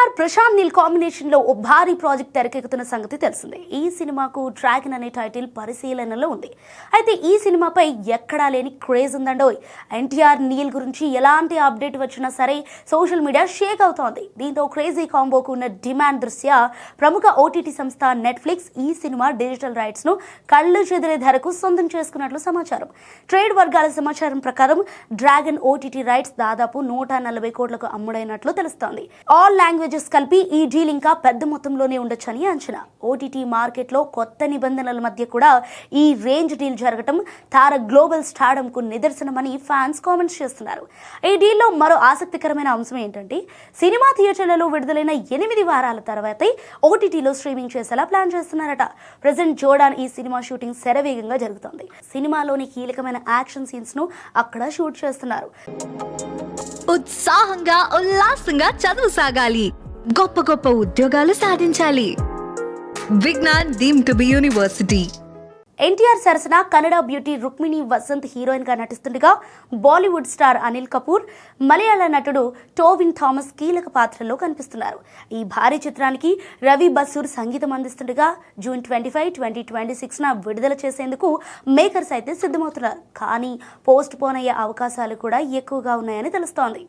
NTR Prashanth Neel combination లో ఓ భారీ project తెరకెక్కుతున్న సంగతి తెలిసిందే. ఈ సినిమాకు డ్రాగన్ అనే టైటిల్ పరిశీలనలో ఉంది. అయితే ఈ సినిమాపై ఎక్కడా లేని క్రేజ్ ఉందండోయ్. ఎన్టీఆర్ నీల్ గురించి ఎలాంటి అప్డేట్ వచ్చినా సరే సోషల్ మీడియా షేక్ అవుతోంది. దీంతో క్రేజీ కాంబోకు ఉన్న డిమాండ్ దృష్ట్యా ప్రముఖ ఓటీటీ సంస్థ నెట్ఫ్లిక్స్ ఈ సినిమా డిజిటల్ రైట్స్ ను కళ్ళు చెదిరే ధరకు సొంతం చేసుకున్నట్లు సమాచారం. ట్రేడ్ వర్గాల సమాచారం ప్రకారం డ్రాగన్ ఓటీటీ రైట్స్ దాదాపు 140 కోట్లకు అమ్ముడైనట్లు తెలుస్తోంది. ఆల్ లాంగ్వేజెస్ కలిపి ఈ డీల్ ఇంకా పెద్ద మొత్తంలోనే ఉండొచ్చని అంచనా. ఓటీటీ మార్కెట్లో కొత్త నిబంధనల మధ్య కూడా ఈ రేంజ్ డీల్ జరగటం తార గ్లోబల్ స్టార్డమ్ కు నిదర్శనమని ఫ్యాన్స్ కామెంట్స్ చేస్తున్నారు. ఈ డీల్లో మరో ఆసక్తికరమైన అంశం ఏంటంటే సినిమా థియేటర్లలో విడుదలైన 8 వారాల తర్వాతే ఓటీటీలో స్ట్రీమింగ్ చేసేలా ప్లాన్ చేస్తున్నారట. ప్రెజెంట్ జోర్డాన్ ఈ సినిమా షూటింగ్ శరవేగంగా జరుగుతోంది. సినిమాలోని కీలకమైన యాక్షన్ సీన్స్ ను అక్కడ షూట్ చేస్తున్నారు. ఉత్సాహంగా ఉల్లాసంగా చదువు సాగాలి, గొప్ప గొప్ప ఉద్యోగాలు సాధించాలి. Vignan deemed to be university. NTR సరసన కన్నడ బ్యూటీ రుక్మిణి వసంత్ హీరోయిన్ గా నటిస్తుండగా బాలీవుడ్ స్టార్ అనిల్ కపూర్, మలయాళ నటుడు టోవిన్ థామస్ కీలక పాత్రల్లో కనిపిస్తున్నారు. ఈ భారీ చిత్రానికి రవి బసూర్ సంగీతం అందిస్తుండగా జూన్ 25, 2026 విడుదల చేసేందుకు మేకర్స్ అయితే సిద్ధమవుతున్నారు. కానీ పోస్ట్ పోన్ అయ్యే అవకాశాలు కూడా ఎక్కువగా ఉన్నాయని తెలుస్తోంది.